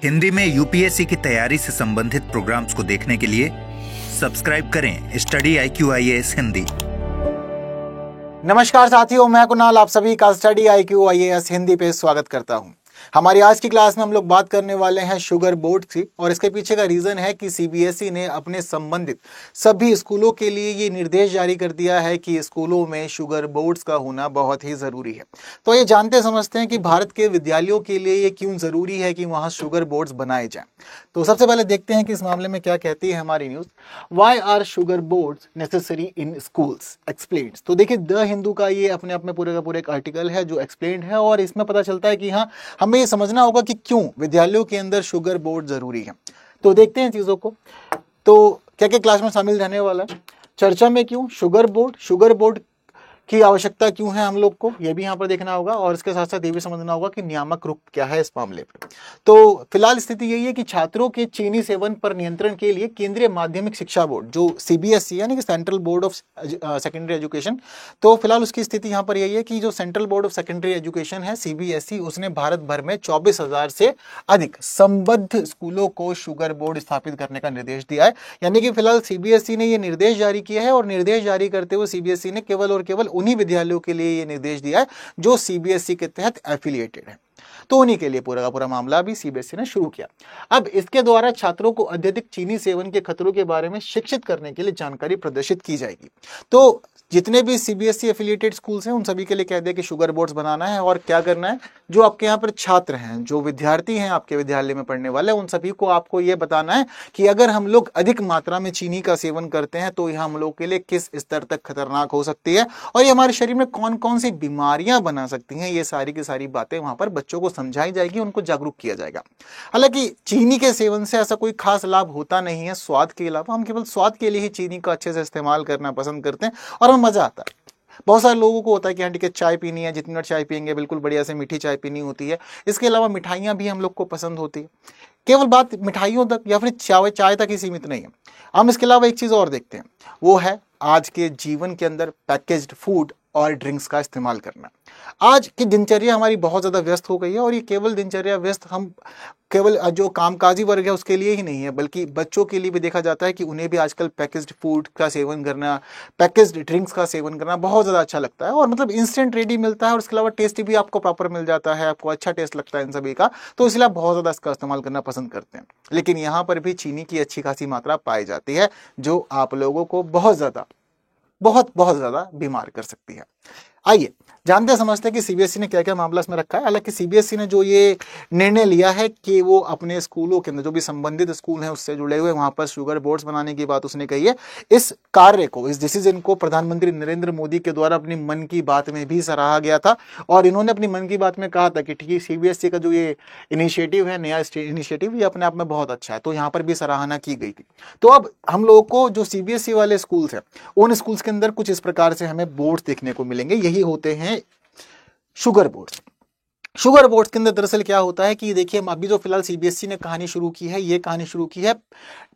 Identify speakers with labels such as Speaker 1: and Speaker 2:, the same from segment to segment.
Speaker 1: हिंदी में यूपीएससी की तैयारी से संबंधित प्रोग्राम्स को देखने के लिए सब्सक्राइब करें स्टडी IQ IAS हिंदी।
Speaker 2: नमस्कार साथियों, मैं कुणाल आप सभी का स्टडी IQ IAS हिंदी पे स्वागत करता हूं। हमारी आज की क्लास में हम लोग बात करने वाले हैं शुगर बोर्ड की, और इसके पीछे का रीजन है कि सीबीएसई ने अपने संबंधित सभी स्कूलों के लिए ये निर्देश जारी कर दिया है कि स्कूलों में शुगर बोर्ड्स का होना बहुत ही जरूरी है। तो ये जानते समझते हैं कि भारत के विद्यालयों के लिए ये क्यों जरूरी है कि वहां शुगर बोर्ड्स बनाए जाएं। तो सबसे पहले देखते हैं कि इस मामले में क्या कहती है हमारी news. Why are sugar boards necessary in schools explained. तो देखिए, द हिंदू का ये अपने आप में पूरे का पूरे एक आर्टिकल है जो एक्सप्लेन्ड है, और इसमें पता चलता है कि हाँ, हमें ये समझना होगा कि क्यों विद्यालयों के अंदर शुगर बोर्ड जरूरी है। तो देखते हैं चीजों को। तो क्या क्या क्लास में शामिल रहने वाला है चर्चा में। क्यों शुगर बोर्ड की आवश्यकता क्यों है हम लोग को, यह भी यहाँ पर देखना होगा, और इसके साथ साथ ये भी समझना होगा कि नियामक रूप क्या है इस मामले पर। तो फिलहाल स्थिति यही है कि छात्रों के चीनी सेवन पर नियंत्रण के लिए केंद्रीय माध्यमिक शिक्षा बोर्ड जो सीबीएसई यानी कि central board of secondary education, तो फिलहाल उसकी स्थिति यहाँ पर यही है कि जो central board of secondary education है सीबीएसई, उसने भारत भर में 24,000 से अधिक संबद्ध स्कूलों को शुगर बोर्ड स्थापित करने का निर्देश दिया है। यानी कि फिलहाल सीबीएसई ने यह निर्देश जारी किया है, और निर्देश जारी करते हुए सीबीएसई ने केवल और केवल उन्हीं विद्यालयों के लिए यह निर्देश दिया है जो सीबीएसई के तहत एफिलिएटेड है। तो उन्हीं के लिए पूरा का पूरा मामला भी सीबीएसई ने शुरू किया। अब इसके द्वारा छात्रों को अत्यधिक चीनी सेवन के खतरों के बारे में शिक्षित करने के लिए जानकारी प्रदर्शित की जाएगी। तो जितने भी सीबीएसई एफिलिएटेड स्कूल्स हैं उन सभी के लिए कह दिया कि शुगर बोर्ड्स बनाना है, और क्या करना है, जो आपके यहाँ पर छात्र हैं, जो विद्यार्थी हैं आपके विद्यालय में पढ़ने वाले, उन सभी को आपको ये बताना है कि अगर हम लोग अधिक मात्रा में चीनी का सेवन करते हैं तो यह हम लोग के लिए किस स्तर तक खतरनाक हो सकती है, और ये हमारे शरीर में कौन कौन सी बीमारियां बना सकती हैं। ये सारी की सारी बातें वहां पर बच्चों को समझाई जाएगी, उनको जागरूक किया जाएगा। हालांकि चीनी के सेवन से ऐसा कोई खास लाभ होता नहीं है स्वाद के अलावा। हम केवल स्वाद के लिए ही चीनी का अच्छे से इस्तेमाल करना पसंद करते हैं और हमें मजा आता है। बहुत सारे लोगों को होता है कि हाँ ठीक है, चाय पीनी है, जितनी मिनट चाय पियेंगे बिल्कुल बढ़िया से मीठी चाय पीनी होती है। इसके अलावा मिठाइयाँ भी हम लोग को पसंद होती है। केवल बात मिठाइयों तक या फिर चाय तक ही सीमित नहीं है। हम इसके अलावा एक चीज़ और देखते हैं, वो है आज के जीवन के अंदर पैकेज्ड फूड और ड्रिंक्स का इस्तेमाल करना। आज की दिनचर्या हमारी बहुत ज़्यादा व्यस्त हो गई है, और ये केवल दिनचर्या व्यस्त हम केवल जो कामकाजी वर्ग है उसके लिए ही नहीं है, बल्कि बच्चों के लिए भी देखा जाता है कि उन्हें भी आजकल पैकेज्ड फूड का सेवन करना, पैकेज्ड ड्रिंक्स का सेवन करना बहुत ज़्यादा अच्छा लगता है। और मतलब इंस्टेंट रेडी मिलता है, और इसके अलावा टेस्ट भी आपको प्रॉपर मिल जाता है, आपको अच्छा टेस्ट लगता है इन सभी का, तो इसलिए आप बहुत ज़्यादा इसका इस्तेमाल करना पसंद करते हैं। लेकिन यहाँ पर भी चीनी की अच्छी खासी मात्रा पाई जाती है जो आप लोगों को बहुत ज़्यादा बीमार कर सकती है। आइए जानते समझते हैं कि सीबीएसई ने क्या क्या मामला इसमें रखा है। हालांकि सीबीएसई ने जो ये निर्णय लिया है कि वो अपने स्कूलों के अंदर जो भी संबंधित स्कूल हैं उससे जुड़े हुए वहां पर शुगर बोर्ड्स बनाने की बात उसने कही है। इस कार्य को, इस डिसीजन को प्रधानमंत्री नरेंद्र मोदी के द्वारा अपनी मन की बात में भी सराहा गया था, और इन्होंने अपनी मन की बात में कहा था कि ठीक है, सीबीएसई का जो ये इनिशिएटिव है, नया इनिशिएटिव, ये अपने आप में बहुत अच्छा है। तो यहाँ पर भी सराहना की गई थी। तो अब हम लोगों को जो सीबीएसई वाले स्कूल्स हैं उन स्कूल्स के अंदर कुछ इस प्रकार से हमें बोर्ड्स देखने को मिलेंगे। यही होते हैं शुगर बोर्ड्स। शुगर बोर्ड्स के अंदर दरअसल क्या होता है कि देखिए, अभी जो फिलहाल सीबीएसई ने कहानी शुरू की है, ये कहानी शुरू की है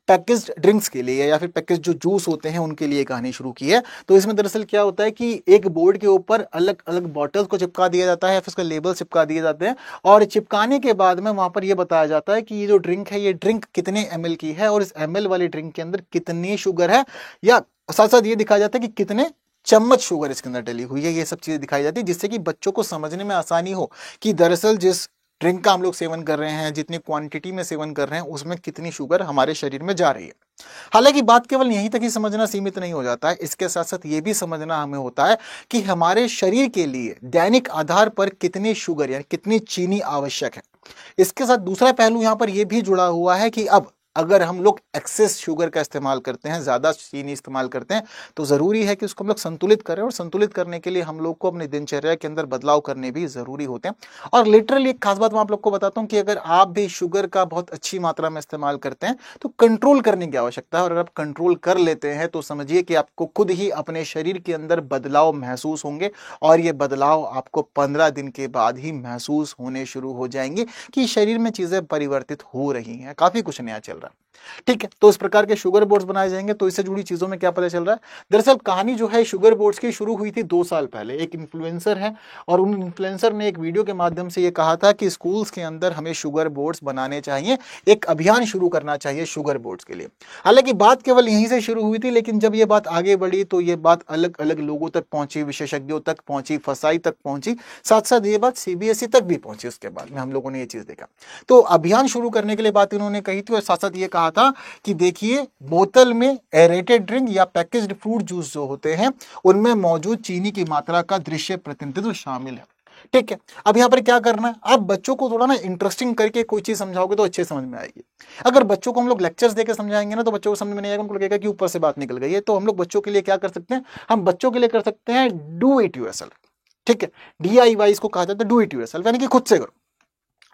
Speaker 2: पैकेज्ड ड्रिंक्स के लिए, या फिर पैकेज जो जूस होते हैं उनके लिए कहानी शुरू की है। तो इसमें दरअसल क्या होता है कि एक बोर्ड के ऊपर अलग अलग बॉटल्स को चिपका दिया जाता है, या फिर उसका लेबल चिपका दिए जाते हैं, और चिपकाने के बाद में वहां पर यह बताया जाता है कि ये जो ड्रिंक है, ये ड्रिंक कितने ml की है, और इस ml वाली ड्रिंक के अंदर कितनी शुगर है, या साथ साथ ये दिखाया जाता है कि कितने चम्मच शुगर इसके अंदर डली हुई है। ये सब चीजें दिखाई जाती है, जिससे कि बच्चों को समझने में आसानी हो कि दरअसल जिस ड्रिंक का हम लोग सेवन कर रहे हैं, जितनी क्वांटिटी में सेवन कर रहे हैं, उसमें कितनी शुगर हमारे शरीर में जा रही है। हालांकि बात केवल यहीं तक ही समझना सीमित नहीं हो जाता है, इसके साथ साथ ये भी समझना हमें होता है कि हमारे शरीर के लिए दैनिक आधार पर कितनी शुगर यानी कितनी चीनी आवश्यक है। इसके साथ दूसरा पहलू यहां पर यह भी जुड़ा हुआ है कि अब अगर हम लोग एक्सेस शुगर का इस्तेमाल करते हैं, ज्यादा चीनी इस्तेमाल करते हैं, तो जरूरी है कि उसको हम लोग संतुलित करें, और संतुलित करने के लिए हम लोग को अपनी दिनचर्या के अंदर बदलाव करने भी जरूरी होते हैं। और लिटरली एक खास बात मैं आप लोग को बताता हूं कि अगर आप भी शुगर का बहुत अच्छी मात्रा में इस्तेमाल करते हैं तो कंट्रोल करने की आवश्यकता है, और अगर आप कंट्रोल कर लेते हैं तो समझिए कि आपको खुद ही अपने शरीर के अंदर बदलाव महसूस होंगे, और ये बदलाव आपको 15 दिन के बाद ही महसूस होने शुरू हो जाएंगे कि शरीर में चीजें परिवर्तित हो रही हैं, काफी कुछ नया चल रहा है। रहा है। ठीक है, तो इस प्रकार के शुगर बोर्ड्स बनाए जाएंगे। तो इससे जुड़ी चीजों में क्या पता चल रहा है, दरअसल कहानी जो है शुगर बोर्ड्स की शुरू हुई थी 2 साल पहले। एक इन्फ्लुएंसर है और उन इन्फ्लुएंसर ने एक वीडियो के माध्यम से ये कहा था कि स्कूल्स के अंदर हमें शुगर बोर्ड्स बनाने चाहिए, एक अभियान शुरू करना चाहिए शुगर बोर्ड्स के लिए। हालांकि बात केवल यहीं से शुरू हुई थी, लेकिन जब ये बात आगे बढ़ी तो ये बात अलग अलग लोगों तक पहुंची, विशेषज्ञों तक पहुंची, फसाई तक पहुंची, साथ साथ ये बात सीबीएसई तक भी पहुंची। उसके बाद में हम लोगों ने ये चीज देखा, तो अभियान शुरू करने के लिए बात इन्होंने कही थी और साथ साथ ये कहा था कि देखिए बोतल में एरेटेड ड्रिंक या पैकेज्ड फ्रूट जूस जो होते हैं उनमें मौजूद चीनी की मात्रा का दृश्य प्रतिनिधित्व शामिल है। ठीक है, अब यहां पर क्या करना है, आप बच्चों को थोड़ा ना इंटरेस्टिंग करके कोई चीज समझाओगे तो अच्छे समझ में आएगी। अगर बच्चों को हम लोग लेक्चर्स देकर समझाएंगे ना तो बच्चों को समझ में नहीं आएगा, उनको लगेगा कि ऊपर से बात निकल गई है। तो हम लोग बच्चों के लिए क्या कर सकते हैं, हम बच्चों के लिए कर सकते हैं डू इट यूरसेल्फ। ठीक है, DIY इसको कहा जाता है, डू इट यूरसेल्फ, यानी कि खुद से करो।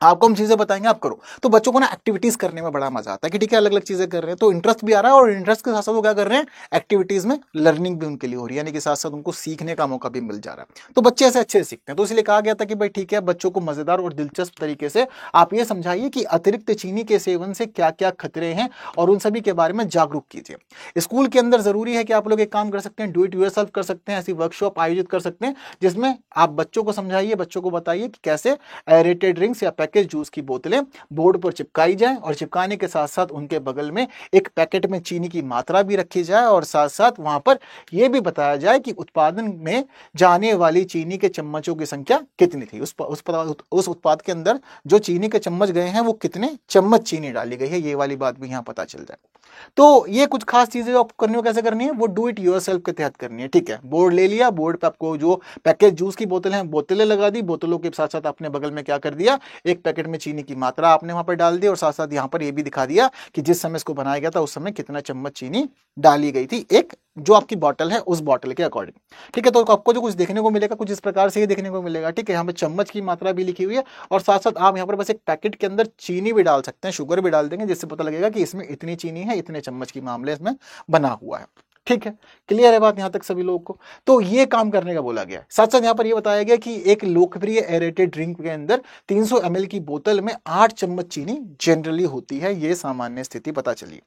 Speaker 2: आपको हम चीजें बताएंगे, आप करो। तो बच्चों को ना एक्टिविटीज करने में बड़ा मजा आता है कि ठीक है अलग अलग चीजें कर रहे हैं, तो इंटरेस्ट भी आ रहा है और इंटरेस्ट के साथ साथ वो क्या कर रहे हैं, एक्टिविटीज में लर्निंग भी उनके लिए हो रही है, यानी कि साथ साथ उनको सीखने का मौका भी मिल जा रहा है। तो बच्चे ऐसे अच्छे सीखते हैं। तो इसलिए कहा गया था कि भाई ठीक है, बच्चों को मजेदार और दिलचस्प तरीके से आप ये समझाइए कि अतिरिक्त चीनी के सेवन से क्या क्या खतरे हैं और उन सभी के बारे में जागरूक कीजिए। स्कूल के अंदर जरूरी है कि आप लोग एक काम कर सकते हैं, डू इट योरसेल्फ कर सकते हैं, ऐसी वर्कशॉप आयोजित कर सकते हैं जिसमें आप बच्चों को समझाइए, बच्चों को बताइए कि कैसे एरेटेड ड्रिंक्स या पैकेज जूस की बोतलें बोर्ड पर चिपकाई जाए और चिपकाने के साथ साथ उनके बगल में एक पैकेट में चीनी की मात्रा भी रखी जाए और साथ साथ वहां पर यह भी बताया जाए कि उत्पादन में जाने वाली चीनी के चम्मचों की संख्या कितनी थी, उस उत्पाद के अंदर जो चीनी के चम्मच गए हैं वो कितने चम्मच चीनी डाली गई है, ये वाली बात भी यहां पता चल जाए। तो ये कुछ खास चीजें आपको करनी हो, कैसे करनी है, वो डू इट योरसेल्फ के तहत करनी है। ठीक है, बोर्ड ले लिया, बोर्ड पे आपको जो पैकेज जूस की बोतल है बोतलें लगा दी, बोतलों के साथ साथ अपने बगल में क्या कर दिया, एक पैकेट में चीनी की मात्रा आपने वहां पर डाल दी और साथ साथ यहां पर यह भी दिखा दिया कि जिस समय इसको बनाया गया था उस समय कितना चम्मच चीनी डाली गई थी, एक जो आपकी बॉटल है उस बॉटल के अकॉर्डिंग। ठीक है, तो आपको जो कुछ देखने को मिलेगा कुछ इस प्रकार से ही देखने को मिलेगा। ठीक है, यहाँ पे चम्मच की मात्रा भी लिखी हुई है और साथ साथ आप यहाँ पर बस एक पैकेट के अंदर चीनी भी डाल सकते हैं, शुगर भी डाल देंगे, जिससे पता लगेगा कि इसमें इतनी चीनी है, इतने चम्मच की मामले इसमें बना हुआ है। ठीक है, क्लियर है बात यहां तक सभी लोगों को। तो ये काम करने का बोला गया। साथ साथ यहां पर यह बताया गया कि एक लोकप्रिय एरेटेड ड्रिंक के अंदर 300 ml की बोतल में 8 चम्मच चीनी जनरली होती है, ये सामान्य स्थिति पता चली।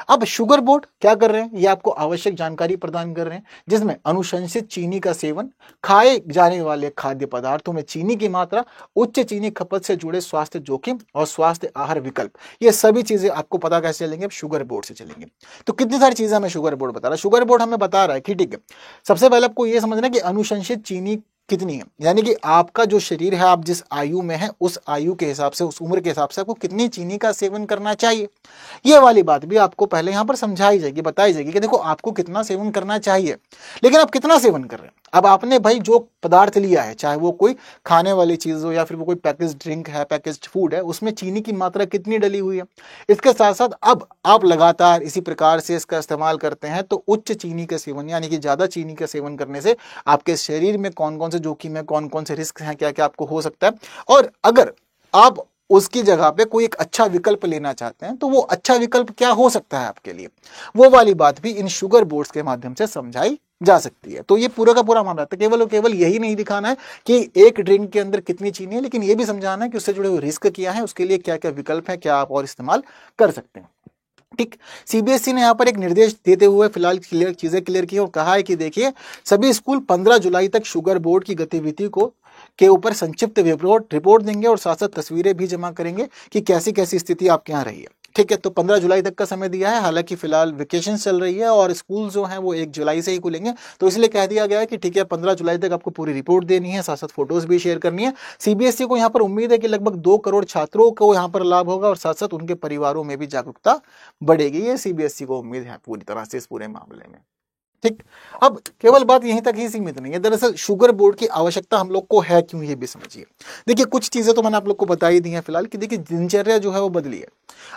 Speaker 2: अब शुगर बोर्ड क्या कर रहे हैं, ये आपको आवश्यक जानकारी प्रदान कर रहे हैं जिसमें अनुशंसित चीनी का सेवन, खाए जाने वाले खाद्य पदार्थों में चीनी की मात्रा, उच्च चीनी खपत से जुड़े स्वास्थ्य जोखिम और स्वास्थ्य आहार विकल्प, ये सभी चीजें आपको पता कैसे चलेंगे, शुगर बोर्ड से चलेंगे। तो कितनी सारी चीजें हमें शुगर बोर्ड बता रहा है, शुगर बोर्ड हमें बता रहा है कि ठीक है, सबसे पहले आपको यह समझना है कि अनुशंसित चीनी कितनी है, यानी कि आपका जो शरीर है, आप जिस आयु में है उस आयु के हिसाब से, उस उम्र के हिसाब से आपको कितनी चीनी का सेवन करना चाहिए, ये वाली बात भी आपको पहले यहां पर समझाई जाएगी, बताई जाएगी कि देखो आपको कितना सेवन करना चाहिए, लेकिन आप कितना सेवन कर रहे हैं। अब आपने भाई जो पदार्थ लिया है, चाहे वो कोई खाने वाली चीज हो या फिर वो कोई पैकेज ड्रिंक है, पैकेज फूड है, उसमें चीनी की मात्रा कितनी डली हुई है, इसके साथ साथ अब आप लगातार इसी प्रकार से इसका इस्तेमाल करते हैं तो उच्च चीनी का सेवन, यानी कि ज्यादा चीनी का सेवन करने से आपके शरीर में कौन कौन से जोखिम है, कौन कौन से रिस्क हैं, क्या क्या आपको हो सकता है, और अगर आप उसकी जगह पे कोई एक अच्छा विकल्प लेना चाहते हैं तो वो अच्छा विकल्प क्या हो सकता है आपके लिए, वो वाली बात भी इन शुगर बोर्ड्स के माध्यम से समझाई जा सकती है। तो ये पूरा का पूरा मामला था, केवल और केवल यही नहीं दिखाना है कि एक ड्रिंक के अंदर कितनी चीनी है, लेकिन ये भी समझाना है कि उससे जुड़े हुए रिस्क क्या है, उसके लिए क्या क्या विकल्प है, क्या आप और इस्तेमाल कर सकते हैं। ठीक, सीबीएसई ने यहाँ पर एक निर्देश देते हुए फिलहाल चीजें क्लियर की और कहा है कि देखिए सभी स्कूल 15 जुलाई तक शुगर बोर्ड की गतिविधि को के ऊपर संक्षिप्त रिपोर्ट देंगे और साथ साथ तस्वीरें भी जमा करेंगे कि कैसी कैसी स्थिति आपके यहाँ रही है। ठीक है, तो 15 जुलाई तक का समय दिया है, हालांकि फिलहाल वेकेशन चल रही है और स्कूल जो है वो 1 जुलाई से ही खुलेंगे, तो इसलिए कह दिया गया है कि ठीक है 15 जुलाई तक आपको पूरी रिपोर्ट देनी है, साथ साथ फोटोज भी शेयर करनी है। सीबीएसई को यहाँ पर उम्मीद है कि लगभग 2 करोड़ छात्रों को यहाँ पर लाभ होगा और साथ साथ उनके परिवारों में भी जागरूकता बढ़ेगी, ये सीबीएसई को उम्मीद है पूरी तरह से इस पूरे मामले में। ठीक, अब केवल बात यहीं तक ही सीमित नहीं है, दरअसल शुगर बोर्ड की आवश्यकता हम लोग को है क्यों, ये भी समझिए। देखिए कुछ चीजें तो मैंने आप लोग को बता ही दी हैं फिलहाल कि देखिए दिनचर्या जो है वो बदली है।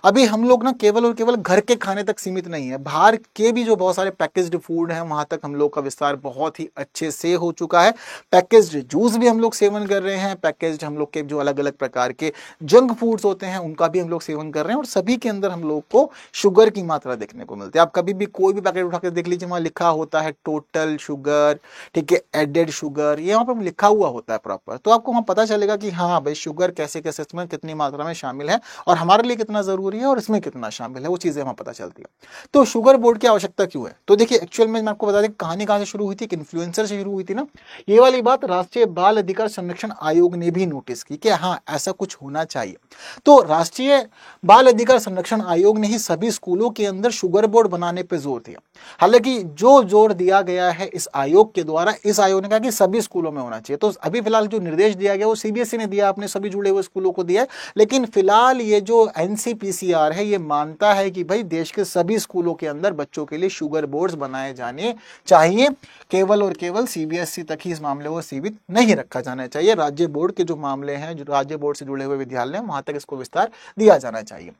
Speaker 2: अभी हम लोग ना केवल और केवल घर के खाने तक सीमित नहीं है, बाहर के भी जो बहुत सारे पैकेज्ड फूड हैं वहां तक हम लोग का विस्तार बहुत ही अच्छे से हो चुका है। पैकेज्ड जूस भी हम लोग सेवन कर रहे हैं, पैकेज्ड हम लोग के जो अलग अलग प्रकार के जंक फूड्स होते हैं उनका भी हम लोग सेवन कर रहे हैं और सभी के अंदर हम लोग को शुगर की मात्रा देखने को मिलती है। आप कभी भी कोई भी पैकेट उठा कर देख लीजिए, वहां लिखा होता है टोटल शुगर, ठीक है, एडेड शुगर, ये वहां पर लिखा हुआ होता है प्रॉपर, तो आपको वहां पता चलेगा कि हाँ भाई शुगर कैसे कैसे इसमें कितनी मात्रा में शामिल है और हमारे लिए कितना जरूरी कैलोरी है और इसमें कितना शामिल है, वो चीजें वहां पता चलती है। तो शुगर बोर्ड की आवश्यकता क्यों है? तो देखिए एक्चुअल में मैं आपको बता दें कहानी कहां से शुरू हुई थी, एक इन्फ्लुएंसर से शुरू हुई थी ना। ये वाली बात राष्ट्रीय बाल अधिकार संरक्षण आयोग ने भी नोटिस की कि हाँ ऐसा कुछ होना चाहिए। तो राष्ट्रीय बाल अधिकार संरक्षण आयोग ने ही सभी स्कूलों के अंदर शुगर बोर्ड बनाने पर जोर दिया। हालांकि जो जोर दिया गया है इस आयोग के द्वारा, इस आयोग ने कहा कि सभी स्कूलों में होना चाहिए। तो अभी फिलहाल जो निर्देश दिया गया वो सीबीएसई ने दिया, अपने सभी जुड़े हुए स्कूलों को दिया है। लेकिन फिलहाल ये जो एनसीपीसीआर है ये मानता है कि भाई देश के सभी स्कूलों के अंदर बच्चों के लिए शुगर बोर्ड्स बनाए जाने चाहिए। केवल और केवल सीबीएसई तक ही इस मामले को सीमित नहीं रखा जाना चाहिए। राज्य बोर्ड के जो मामले हैं, जो राज्य बोर्ड से जुड़े हुए विद्यालय हैं, वहां तक इसको विस्तार दिया जाना चाहिए।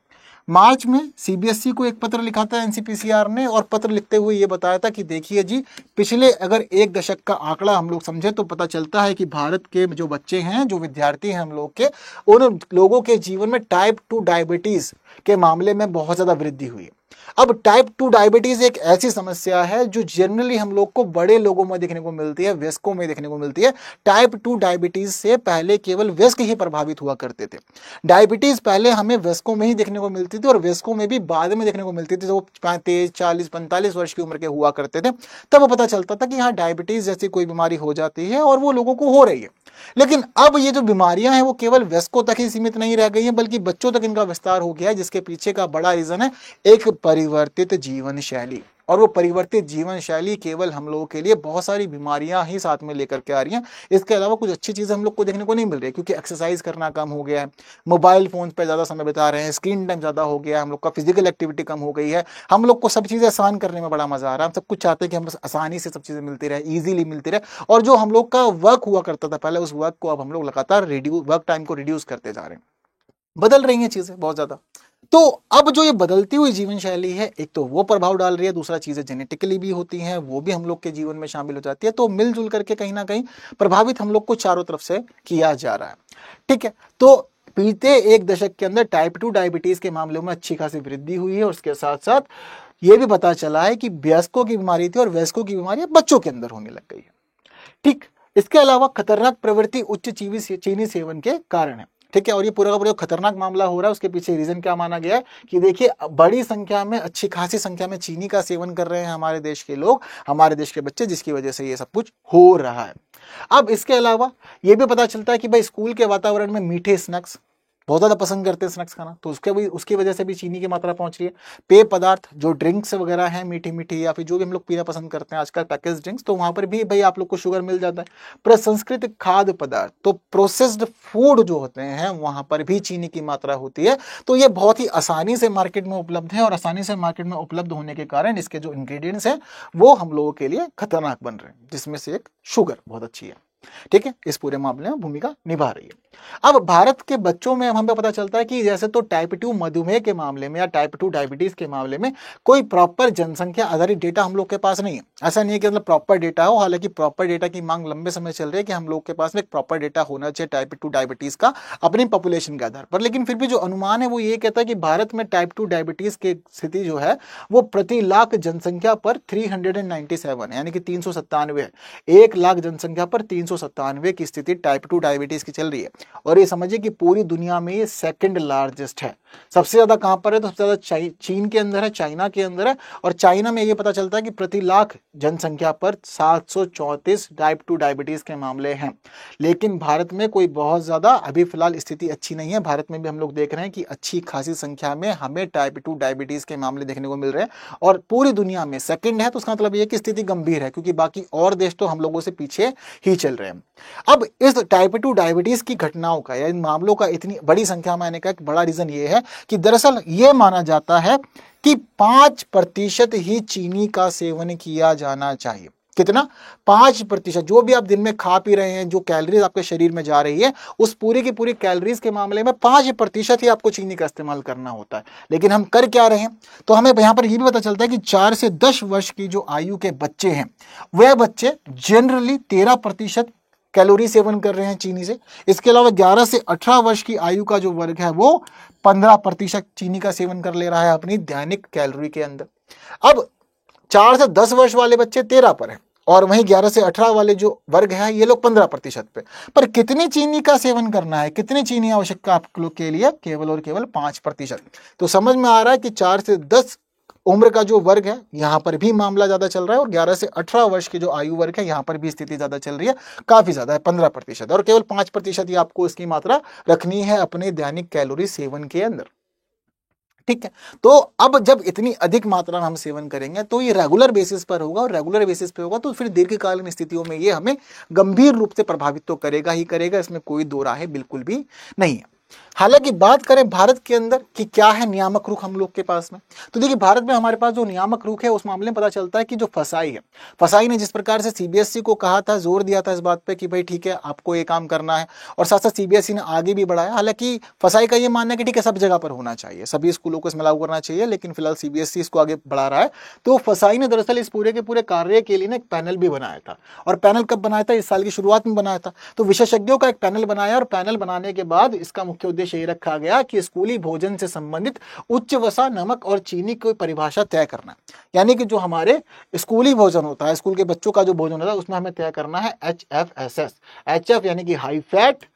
Speaker 2: मार्च में सीबीएसई को एक पत्र लिखा था एनसीपीसीआर ने, और पत्र लिखते हुए ये बताया था कि देखिए जी, पिछले अगर एक दशक का आंकड़ा हम लोग समझे तो पता चलता है कि भारत के जो बच्चे हैं, जो विद्यार्थी हैं हम लोग के, उन लोगों के जीवन में टाइप 2 डायबिटीज के मामले में बहुत ज्यादा वृद्धि हुई है। अब टाइप 2 डायबिटीज एक ऐसी समस्या है जो जनरली हम लोग को बड़े लोगों में देखने को मिलती है, वयस्कों में देखने को मिलती है। टाइप 2 डायबिटीज से पहले केवल वयस्क ही प्रभावित हुआ करते थे। डायबिटीज पहले हमें वयस्कों में ही देखने को मिलती थी और वयस्कों में भी बाद में देखने को मिलती थी, जो 35, 40, 45 वर्ष की उम्र के हुआ करते थे। तब पता चलता था कि हाँ डायबिटीज जैसी कोई बीमारी हो जाती है और वो लोगों को हो रही है। लेकिन अब ये जो बीमारियां हैं वो केवल वयस्कों तक ही सीमित नहीं रह गई हैं, बल्कि बच्चों तक इनका विस्तार हो गया है, जिसके पीछे का बड़ा रीजन है एक परिवर्तित जीवन शैली। और वो परिवर्तित जीवन शैली केवल हम लोगों के लिए बहुत सारी बीमारियां ही साथ में लेकर के आ रही हैं। इसके अलावा कुछ अच्छी चीजें हम लोग को देखने को नहीं मिल रही है, क्योंकि एक्सरसाइज करना कम हो गया है, मोबाइल फोन पे ज्यादा समय बिता रहे हैं, स्क्रीन टाइम ज्यादा हो गया है, हम लोग का फिजिकल एक्टिविटी कम हो गई है, हम लोग को सब चीजें आसान करने में बड़ा मजा आ रहा है। हम सब कुछ चाहते हैं कि हम बस आसानी से सब चीजें मिलती रहे, इजीली मिलती रहे। और जो हम लोग का वर्क हुआ करता था पहले, उस वर्क को अब हम लोग लगातार वर्क टाइम को रिड्यूस करते जा रहे हैं। बदल रही हैं चीजें बहुत ज्यादा। तो अब जो ये बदलती हुई जीवन शैली है, एक तो वो प्रभाव डाल रही है, दूसरा चीजें जेनेटिकली भी होती हैं, वो भी हम लोग के जीवन में शामिल हो जाती है। तो मिलजुल करके कहीं ना कहीं प्रभावित हम लोग को चारों तरफ से किया जा रहा है। ठीक है, तो बीते एक दशक के अंदर टाइप 2 डायबिटीज के मामलों में अच्छी खासी वृद्धि हुई है। और उसके साथ साथ ये भी पता चला है कि वयस्कों की बीमारी थी और वयस्कों की बीमारी बच्चों के अंदर होने लग गई है। ठीक, इसके अलावा खतरनाक प्रवृत्ति उच्च चीनी सेवन के कारण है। ठीक है, और ये पूरा का पूरा खतरनाक मामला हो रहा है, उसके पीछे रीजन क्या माना गया है कि देखिए बड़ी संख्या में, अच्छी खासी संख्या में चीनी का सेवन कर रहे हैं हमारे देश के लोग, हमारे देश के बच्चे, जिसकी वजह से ये सब कुछ हो रहा है। अब इसके अलावा ये भी पता चलता है कि भाई स्कूल के वातावरण में मीठे स्नैक्स बहुत ज्यादा पसंद करते हैं, स्नैक्स खाना, तो उसकी वजह से भी चीनी की मात्रा पहुंच रही है। पेय पदार्थ जो ड्रिंक्स वगैरह हैं, मीठी मीठी या फिर जो भी हम लोग पीना पसंद करते हैं आजकल पैकेज ड्रिंक्स, तो वहां पर भी भाई आप लोग को शुगर मिल जाता है। प्रसंस्कृत खाद्य पदार्थ, तो प्रोसेस्ड फूड जो होते हैं वहां पर भी चीनी की मात्रा होती है। तो ये बहुत ही आसानी से मार्केट में उपलब्ध है, और आसानी से मार्केट में उपलब्ध होने के कारण इसके जो इंग्रेडिएंट्स हैं वो हम लोगों के लिए खतरनाक बन रहे हैं, जिसमें से एक शुगर बहुत अच्छी है। ठीक है, इस पूरे मामले में भूमिका निभा रही है। अब भारत के बच्चों में हमें पता चलता है कि जैसे तो टाइप 2 मधुमेह के मामले में या टाइप 2 डायबिटीज के मामले में कोई प्रॉपर जनसंख्या आधारित डेटा हम लोग के पास नहीं है। ऐसा नहीं है कि मतलब प्रॉपर डेटा हो, हालांकि प्रॉपर डेटा की मांग लंबे समय चल रही है कि हम लोग के पास में एक प्रॉपर डेटा होना चाहिए टाइप 2 डायबिटीज का अपनी पॉपुलेशन के आधार पर। लेकिन फिर भी जो अनुमान है वो ये कहता है कि भारत में टाइप 2 डायबिटीज की स्थिति जो है वो प्रति लाख जनसंख्या पर 397 यानी कि 397 है। 1 लाख जनसंख्या पर 397 की स्थिति टाइप 2 डायबिटीज की चल रही है। और ये समझिए कि पूरी दुनिया में ये सेकंड लार्जेस्ट है। सबसे ज्यादा कहां पर है? तो सबसे ज्यादा चीन के अंदर है, चाइना के अंदर है। और चाइना में ये पता चलता है कि प्रति लाख जनसंख्या पर 734 टाइप 2 डायबिटीज के मामले हैं। लेकिन भारत में कोई बहुत ज्यादा अभी फिलहाल स्थिति अच्छी नहीं है। भारत में भी हम लोग देख रहे हैं कि अच्छी खासी संख्या में हमें टाइप 2 डायबिटीज के मामले देखने को मिल रहे हैं, और पूरी दुनिया में सेकंड है। तो उसका मतलब ये कि स्थिति गंभीर है, क्योंकि बाकी और देश तो हम लोगों से पीछे ही चल रहे हैं। अब इस टाइप 2 डायबिटीज की घटनाओं का या इन मामलों का इतनी बड़ी संख्या में आने का एक बड़ा रीजन ये है कि दरअसल ये माना जाता है कि 5% ही चीनी का सेवन किया जाना चाहिए। कितना? 5%। जो भी आप दिन में खा पी रहे हैं, जो कैलोरीज आपके शरीर में जा रही है, उस पूरी की पूरी कैलोरीज के मामले में 5% ही आपको चीनी का इस्तेमाल करना होता है। लेकिन हम कर क्या रहे हैं? तो हमें यहां पर यह भी पता चलता है कि 4 से 10 वर्ष की जो आयु के बच्चे हैं, वह बच्चे जनरली 13% कैलोरी सेवन कर रहे हैं चीनी से। इसके अलावा 11 से 18 वर्ष की आयु का जो वर्ग है वो 15% चीनी का सेवन कर ले रहा है अपनी दैनिक कैलोरी के अंदर। अब 4 से 10 वर्ष वाले बच्चे 13 पर है, और वहीं 11 से 18 वाले जो वर्ग है ये लोग 15% पे। पर कितनी चीनी का सेवन करना है, कितनी चीनी आवश्यक आप लोग के लिए, केवल और केवल 5%। तो समझ में आ रहा है कि 4 से 10 उम्र का जो वर्ग है यहां पर भी मामला ज्यादा चल रहा है, और 11 से 18 वर्ष की जो आयु वर्ग है यहां पर भी स्थिति ज्यादा चल रही है, काफी ज्यादा है 15%, और केवल 5% ही आपको इसकी मात्रा रखनी है अपने दैनिक कैलोरी सेवन के अंदर। ठीक है, तो अब जब इतनी अधिक मात्रा में हम सेवन करेंगे तो ये रेगुलर बेसिस पर होगा, और रेगुलर बेसिस पे होगा तो फिर दीर्घकालीन स्थितियों में ये हमें गंभीर रूप से प्रभावित तो करेगा ही करेगा, इसमें कोई दो राय बिल्कुल भी नहीं है। हालांकि बात करें भारत के अंदर कि क्या है नियामक रुख हम लोग के पास में, तो देखिए भारत में हमारे पास जो नियामक रुख है उस मामले में पता चलता है कि जो फसाई है, फसाई ने जिस प्रकार से सीबीएसई को कहा था, जोर दिया था इस बात पे कि भाई ठीक है आपको ये काम करना है, और साथ साथ सीबीएसई ने आगे भी बढ़ाया। हालांकि फसाई का ये मानना है कि ठीक है सब जगह पर होना चाहिए, सभी स्कूलों को इसमें लागू करना चाहिए, लेकिन फिलहाल सीबीएसई इसको आगे बढ़ा रहा है। तो फसाई ने दरअसल इस पूरे के पूरे कार्य के लिए ना एक पैनल भी बनाया था, और पैनल कब बनाया था, इस साल की शुरुआत में बनाया था। तो विशेषज्ञों का एक पैनल बनाया, और पैनल बनाने के बाद इसका मुख्य उद्देश्य ये रखा गया कि स्कूली भोजन से संबंधित उच्च वसा, नमक और चीनी की परिभाषा तय करना। यानी कि जो हमारे स्कूली भोजन होता है, स्कूल के बच्चों का जो भोजन होता है उसमें हमें तय करना है HFSS। HF यानी कि high fat,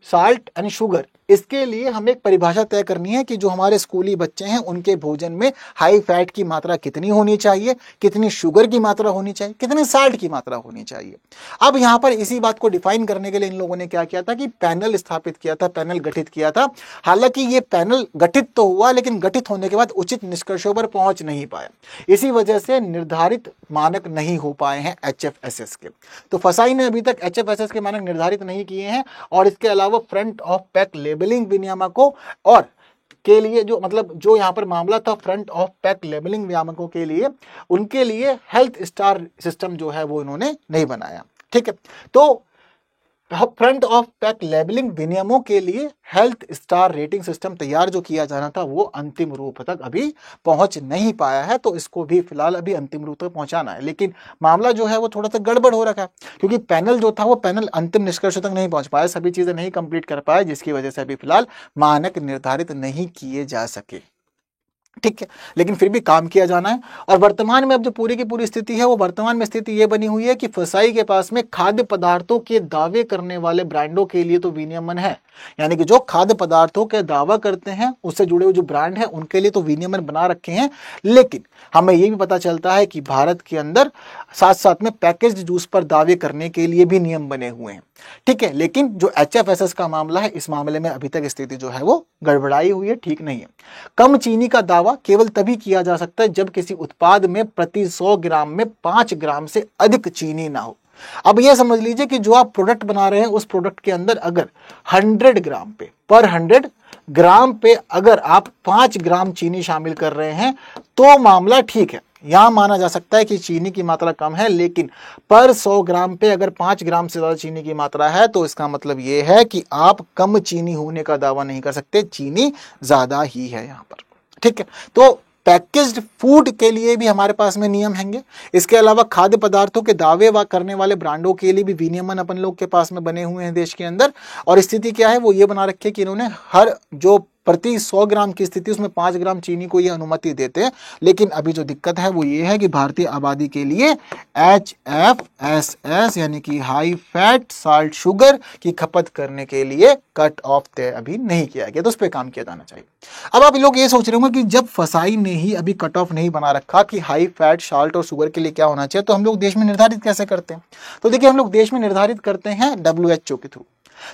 Speaker 2: salt and sugar. इसके लिए हमें एक परिभाषा तय करनी है कि जो हमारे स्कूली बच्चे हैं उनके भोजन में हाई फैट की मात्रा कितनी होनी चाहिए, कितनी शुगर की मात्रा होनी चाहिए, कितनी साल्ट की मात्रा होनी चाहिए। अब यहां पर इसी बात को डिफाइन करने के लिए इन लोगों ने क्या किया था कि पैनल स्थापित किया था, पैनल गठित किया था। हालांकि ये पैनल गठित तो हुआ, लेकिन गठित होने के बाद उचित निष्कर्षों पर पहुंच नहीं पाया, इसी वजह से निर्धारित मानक नहीं हो पाए हैं HFSS के। तो फसाई ने अभी तक HFSS के मानक निर्धारित नहीं किए हैं, और इसके अलावा फ्रंट ऑफ पैक लेबलिंग विनियामकों और के लिए जो मतलब जो यहां पर मामला था फ्रंट ऑफ पैक लेबलिंग विनियामकों के लिए, उनके लिए हेल्थ स्टार सिस्टम जो है वो इन्होंने नहीं बनाया। ठीक है, तो फ्रंट ऑफ पैक लेबलिंग विनियमों के लिए हेल्थ स्टार रेटिंग सिस्टम तैयार जो किया जाना था वो अंतिम रूप तक अभी पहुंच नहीं पाया है, तो इसको भी फिलहाल अभी अंतिम रूप तक पहुंचाना है। लेकिन मामला जो है वो थोड़ा सा गड़बड़ हो रखा है, क्योंकि पैनल जो था वो पैनल अंतिम निष्कर्ष तक नहीं पहुंच पाया, सभी चीजें नहीं कंप्लीट कर पाए, जिसकी वजह से अभी फिलहाल मानक निर्धारित नहीं किए जा सके। ठीक है, लेकिन फिर भी काम किया जाना है। और वर्तमान में अब जो पूरी की पूरी स्थिति है वो वर्तमान में स्थिति ये बनी हुई है कि फसाई के पास में खाद्य पदार्थों के दावे करने वाले ब्रांडों के लिए तो विनियमन है, यानी कि जो खाद्य पदार्थों के दावा करते हैं उससे जुड़े हुए जो ब्रांड है उनके लिए तो विनियमन बना रखे हैं। लेकिन हमें ये भी पता चलता है कि भारत के अंदर साथ साथ में पैकेज्ड जूस पर दावे करने के लिए भी नियम बने हुए हैं। ठीक है, लेकिन जो HFSS का मामला है इस मामले में अभी तक स्थिति जो है वो गड़बड़ाई हुई है, ठीक नहीं है। कम चीनी का दावा केवल तभी किया जा सकता है जब किसी उत्पाद में प्रति 100 ग्राम में 5 ग्राम से अधिक चीनी ना हो। अब यह समझ लीजिए कि जो आप प्रोडक्ट बना रहे हैं उस प्रोडक्ट के अंदर अगर 100 ग्राम पे पर 100 ग्राम पे अगर आप 5 ग्राम चीनी शामिल कर रहे हैं तो मामला ठीक है, यहां माना जा सकता है कि चीनी की मात्रा कम है। लेकिन पर 100 ग्राम पे अगर 5 ग्राम से ज्यादा चीनी की मात्रा है तो इसका मतलब यह है कि आप कम चीनी होने का दावा नहीं कर सकते, चीनी ज्यादा ही है यहां पर। ठीक है, तो पैकेज्ड फूड के लिए भी हमारे पास में नियम हैंगे। इसके अलावा खाद्य पदार्थों के दावे करने वाले ब्रांडों के लिए भी विनियमन अपन लोग के पास में बने हुए हैं देश के अंदर। और स्थिति क्या है वो ये बना रखी है कि इन्होंने हर जो प्रति 100 ग्राम की स्थिति उसमें 5 ग्राम चीनी को ये अनुमति देते हैं। लेकिन अभी जो दिक्कत है वो ये है कि भारतीय आबादी के लिए HFSS यानी कि हाई फैट साल्ट शुगर की खपत करने के लिए कट ऑफ तय अभी नहीं किया गया, तो उस पर काम किया जाना चाहिए। अब आप लोग ये सोच रहे होंगे कि जब फसाई ने ही अभी कट ऑफ नहीं बना रखा कि हाई फैट साल्ट और शुगर के लिए क्या होना चाहिए, तो हम लोग देश में निर्धारित कैसे करते हैं? तो देखिए हम लोग देश में निर्धारित करते हैं WHO के थ्रू।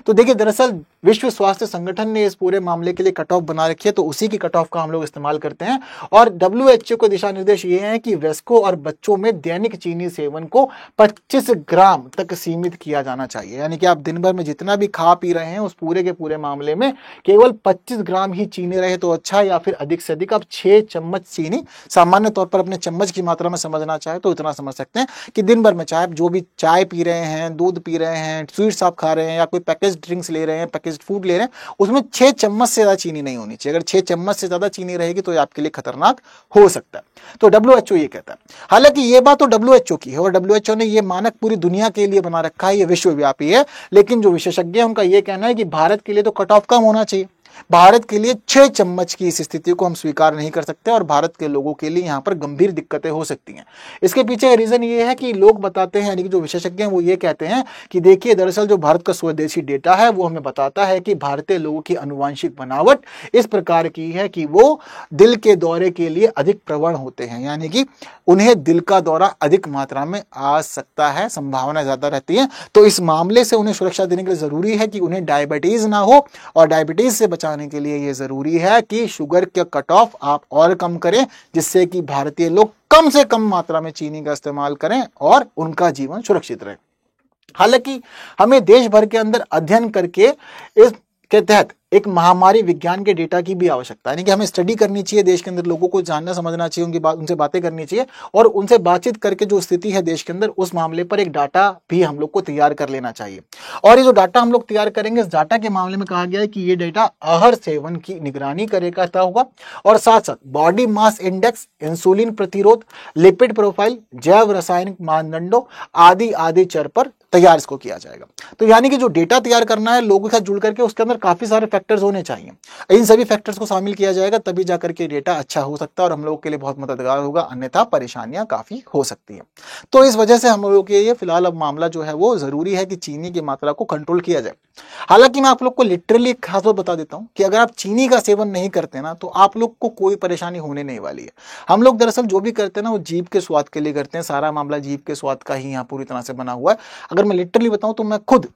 Speaker 2: तो देखिए दरअसल विश्व स्वास्थ्य संगठन ने इस पूरे मामले के लिए कट ऑफ बना रखी है, तो उसी की कट ऑफ का हम लोग इस्तेमाल करते हैं। और WHO के दिशा निर्देश ये हैं कि वयस्कों और बच्चों में दैनिक चीनी सेवन को 25 ग्राम तक सीमित किया जाना चाहिए। यानी कि आप दिन भर में जितना भी खा पी रहे हैं उस पूरे के पूरे मामले में केवल 25 ग्राम ही चीनी रहे तो अच्छा, या फिर अधिक से अधिक आप 6 चम्मच चीनी, सामान्य तौर पर अपने चम्मच की मात्रा में समझना चाहे तो इतना समझ सकते हैं कि दिन भर में चाहे जो भी चाय पी रहे हैं, दूध पी रहे हैं, स्वीट्स आप खा रहे हैं या कोई पैकेज ड्रिंक्स ले रहे हैं, पैकेज फूड ले रहे हैं, उसमें 6 चम्मच से ज्यादा चीनी नहीं होनी चाहिए। अगर 6 चम्मच से ज्यादा चीनी रहेगी तो ये आपके लिए खतरनाक हो सकता है। तो WHO ये कहता है। हालांकि ये बात तो WHO की है और WHO ने ये मानक पूरी दुनिया के लिए बना रखा है, ये विश्वव्यापी है। लेकिन जो विशेषज्ञ हैं उनका ये कहना है कि भारत के लिए तो कट ऑफ कम होना चाहिए। भारत के लिए 6 चम्मच की इस स्थिति को हम स्वीकार नहीं कर सकते और भारत के लोगों के लिए यहाँ पर गंभीर दिक्कतें हो सकती हैं। इसके पीछे रीजन ये है कि लोग बताते हैं, यानी कि जो विशेषज्ञ हैं वो ये कहते हैं कि देखिए दरअसल जो भारत का स्वदेशी डेटा है वो हमें बताता है कि भारतीय लोगों की आनुवंशिक बनावट इस प्रकार की है कि वो दिल के दौरे के लिए अधिक प्रवण होते हैं, यानी कि उन्हें दिल का दौरा अधिक मात्रा में आ सकता है, संभावना ज्यादा रहती है। तो इस मामले से उन्हें सुरक्षा देने के लिए जरूरी है कि उन्हें डायबिटीज ना हो, और डायबिटीज से बचाने के लिए यह जरूरी है कि शुगर के कट ऑफ आप और कम करें, जिससे कि भारतीय लोग कम से कम मात्रा में चीनी का इस्तेमाल करें और उनका जीवन सुरक्षित रहे। हालांकि हमें देश भर के अंदर अध्ययन करके इसके तहत एक महामारी विज्ञान के डेटा की भी आवश्यकता है, यानी कि हमें स्टडी करनी चाहिए, देश के अंदर लोगों को जानना समझना चाहिए, उनसे बातें करनी चाहिए और उनसे बातचीत करके जो स्थिति है देश के अंदर उस मामले पर एक डाटा भी हम लोग को तैयार कर लेना चाहिए। और ये जो डाटा हम लोग तैयार करेंगे, इस डाटा के मामले में कहा गया है कि ये डाटा आहार सेवन की निगरानी करेगा होगा और साथ साथ बॉडी मास इंडेक्स, इंसुलिन प्रतिरोध, लिपिड प्रोफाइल, जैव रासायनिक मानदंडों आदि चर पर तैयार इसको किया जाएगा। तो यानी कि जो डेटा तैयार करना है लोगों के साथ जुड़ करके, उसके अंदर काफी सारे फैक्टर्स होने चाहिए। इन सभी फैक्टर्स को शामिल किया जाएगा तभी जाकर के डेटा अच्छा हो सकता है और हम लोगों के लिए बहुत मददगार होगा, अन्यथा परेशानियां काफी हो सकती हैं। तो इस वजह से हम लोगों के लिए फिलहाल अब मामला जो है वो जरूरी है कि चीनी की मात्रा को कंट्रोल किया जाए। हालांकि मैं आप लोग को लिटरली एक खास बात बता देता हूं कि अगर आप चीनी का सेवन नहीं करते ना तो आप लोग को कोई परेशानी होने नहीं वाली है। हम लोग दरअसल जो भी करते हैं ना वो जीभ के स्वाद के लिए करते हैं, सारा मामला जीभ के स्वाद का ही यहाँ पूरी तरह से बना हुआ है। अगर मैं लिटरली बताऊं तो मैं खुद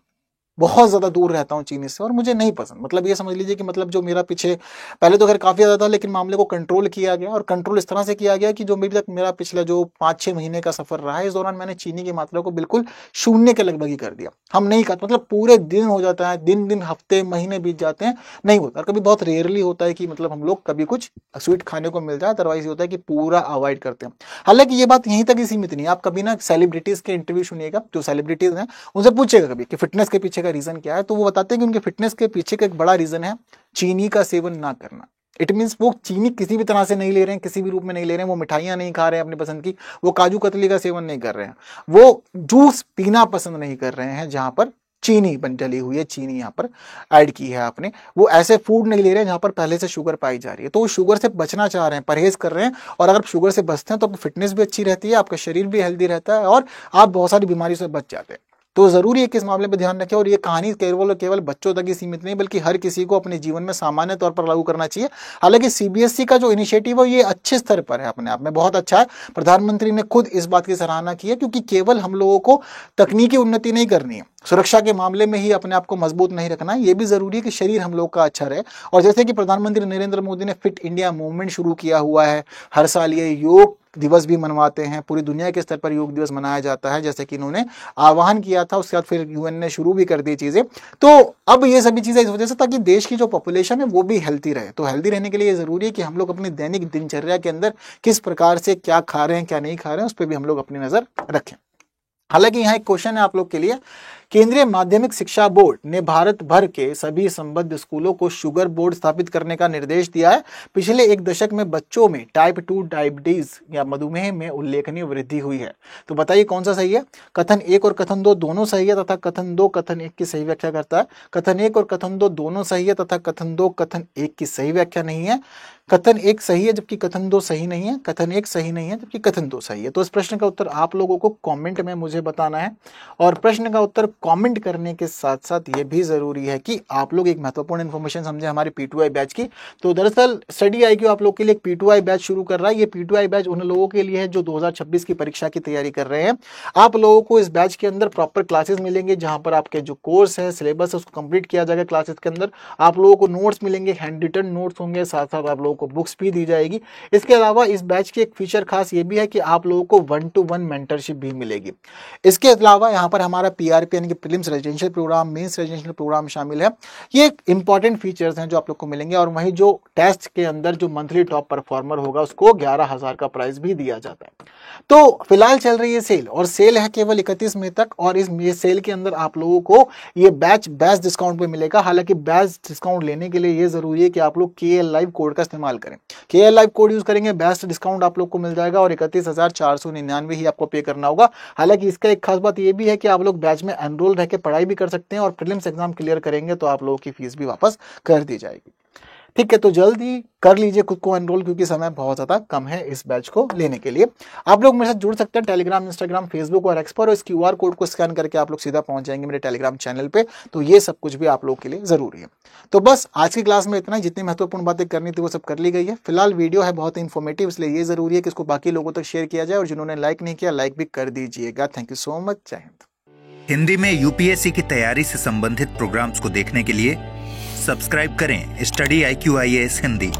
Speaker 2: बहुत ज्यादा दूर रहता हूं चीनी से और मुझे नहीं पसंद। मतलब ये समझ लीजिए कि मतलब जो मेरा पीछे पहले तो खैर काफी ज्यादा था, लेकिन मामले को कंट्रोल किया गया और कंट्रोल इस तरह से किया गया कि जो मेरे तक मेरा पिछला जो 5-6 महीने का सफर रहा है, इस दौरान मैंने चीनी की मात्रा को बिल्कुल शून्य के लगभग ही कर दिया। हम नहीं खाते, मतलब पूरे दिन हो जाता है, दिन हफ्ते महीने बीत जाते हैं, नहीं होता। कभी बहुत रेयरली होता है कि मतलब हम लोग कभी कुछ स्वीट खाने को मिल जाए, अदरवाइज ये होता है कि पूरा अवॉइड करते हैं। हालांकि ये बात यहीं तक ही सीमित नहीं है। आप कभी ना सेलिब्रिटीज के इंटरव्यू सुनिएगा, जो सेलिब्रिटीज हैं उनसे पूछेगा कभी कि फिटनेस के पीछे का रीजन क्या है, तो वो बताते हैं कि उनके फिटनेस के पीछे का एक बड़ा रीजन है चीनी का सेवन ना करना। इट मीन्स वो चीनी किसी भी तरह से नहीं ले रहे हैं, किसी भी रूप में नहीं ले रहे हैं, वो मिठाइयां नहीं खा रहे हैं अपनी पसंद की, वो काजू कतली का सेवन नहीं कर रहे हैं, वो जूस पीना पसंद नहीं कर रहे हैं जहां पर चीनी डली हुई है, चीनी यहाँ पर ऐड की है आपने, वो ऐसे फूड नहीं ले रहे हैं जहां पर पहले से शुगर पाई जा रही है। तो वो शुगर से बचना चाह रहे हैं, परहेज कर रहे हैं। और अगर शुगर से बचते हैं तो आपकी फिटनेस भी अच्छी रहती है, आपका शरीर भी हेल्दी रहता है और आप बहुत सारी बीमारी से बच जाते हैं। तो जरूरी है कि इस मामले पर ध्यान रखें। और ये कहानी केवल बच्चों तक ही सीमित नहीं, बल्कि हर किसी को अपने जीवन में सामान्य तौर पर लागू करना चाहिए। हालांकि सीबीएसई का जो इनिशिएटिव है ये अच्छे स्तर पर है, अपने आप में बहुत अच्छा है। प्रधानमंत्री ने खुद इस बात की सराहना की है, क्योंकि केवल हम लोगों को तकनीकी उन्नति नहीं करनी है, सुरक्षा के मामले में ही अपने आप को मजबूत नहीं रखना है, ये भी जरूरी है कि शरीर हम लोग का अच्छा रहे। और जैसे कि प्रधानमंत्री नरेंद्र मोदी ने फिट इंडिया मूवमेंट शुरू किया हुआ है, हर साल ये योग दिवस भी मनवाते हैं, पूरी दुनिया के स्तर पर योग दिवस मनाया जाता है, जैसे कि इन्होंने आह्वान किया था। उसके बाद फिर यूएन ने शुरू भी कर दी चीजें। तो अब ये सभी चीजें इस वजह से, ताकि देश की जो पॉपुलेशन है वो भी हेल्थी रहे। तो हेल्थी रहने के लिए जरूरी है कि हम लोग अपनी दैनिक दिनचर्या के अंदर किस प्रकार से क्या खा रहे हैं क्या नहीं खा रहे हैं उस पर भी हम लोग अपनी नजर रखें। हालांकि यहाँ एक क्वेश्चन है आप लोग के लिए, केंद्रीय माध्यमिक शिक्षा बोर्ड ने भारत भर के सभी संबद्ध स्कूलों को शुगर बोर्ड स्थापित करने का निर्देश दिया है। पिछले एक दशक में बच्चों में टाइप 2 डायबिटीज या मधुमेह में उल्लेखनीय वृद्धि हुई है। तो बताइए कौन सा सही है? कथन 1 और कथन 2 दोनों सही है तथा कथन 2 कथन 1 की सही व्याख्या करता है। कथन 1 और कथन 2 दोनों सही है तथा कथन 2 कथन 1 की सही व्याख्या नहीं है। कथन 1 सही है जबकि कथन 2 सही नहीं है। कथन 1 सही नहीं है जबकि कथन 2 सही है। तो इस प्रश्न का उत्तर आप लोगों को कमेंट में मुझे बताना है। और प्रश्न का उत्तर कमेंट करने के साथ साथ ये भी जरूरी है कि आप लोग एक महत्वपूर्ण इन्फॉर्मेशन समझे हमारे P2I बैच की। तो दरअसल स्टडी IQ आप लोग के लिए एक P2I बैच शुरू कर रहा है। ये P2I बैच उन लोगों के लिए है जो 2026 की परीक्षा की तैयारी कर रहे हैं। आप लोगों को इस बैच के अंदर प्रॉपर क्लासेस मिलेंगे, जहां पर आपके जो कोर्स है, सिलेबस है, उसको कंप्लीट किया जाएगा। क्लासेस के अंदर आप लोगों को नोट्स मिलेंगे, हैंड रिटन नोट्स होंगे, साथ साथ आप लोगों को बुक्स भी दी जाएगी। इसके अलावा इस बैच की एक फीचर खास ये भी है कि आप लोगों को 1-to-1 मेंटरशिप भी मिलेगी। इसके अलावा यहाँ पर हमारा PRP यानी कि prelims residential programme, mains residential programme शामिल है। ये इंपॉर्टेंट फीचर्स हैं जो आप लोग को मिलेंगे। और वहीं जो टेस्ट के अंदर जो मंथली टॉप परफॉर्मर होगा उसको 11,000 का प्राइस भी दिया जाता है। तो फिलहाल चल रही है सेल, और सेल है केवल 31 मई तक। और इस सेल के अंदर आप लोगों को ये बैच बेस्ट डिस्काउंट पे मिलेगा। हालांकि बेस्ट डिस्काउंट लेने के लिए ये जरूरी है कि आप लोग KL लाइव कोड का इस्तेमाल करें। KL लाइव कोड यूज करेंगे, बेस्ट डिस्काउंट आप लोग को मिल जाएगा और 31,499 ही आपको पे करना होगा। हालांकि इसका एक खास बात ये भी है कि आप लोग बैच में एनरोल रह के पढ़ाई भी कर सकते हैं और प्रीलिम्स एग्जाम क्लियर करेंगे तो आप लोगों की फीस भी वापस कर दी जाएगी। ठीक है, तो जल्दी कर लीजिए खुद को एनरोल, क्योंकि समय बहुत ज़्यादा कम है इस बैच को लेने के लिए। आप लोग मेरे साथ जुड़ सकते हैं टेलीग्राम, इंस्टाग्राम, फेसबुक और एक्स पर, और इस QR कोड को स्कैन करके आप लोग सीधा पहुंच जाएंगे मेरे टेलीग्राम चैनल पे। तो ये सब कुछ भी आप लोग के लिए ज़रूरी है। तो बस आज की क्लास में इतना ही, जितनी महत्वपूर्ण बातें करनी थी वो सब कर ली गई है। फिलहाल वीडियो है बहुत ही इन्फॉर्मेटिव, इसलिए ये ज़रूरी है कि इसको बाकी लोगों तक शेयर किया जाए, और जिन्होंने लाइक नहीं किया लाइक भी कर दीजिएगा। Thank you so much. जय हिंद।
Speaker 1: हिंदी में यूपीएससी की तैयारी से संबंधित प्रोग्राम्स को देखने के लिए सब्सक्राइब करें स्टडी IQ IAS हिंदी।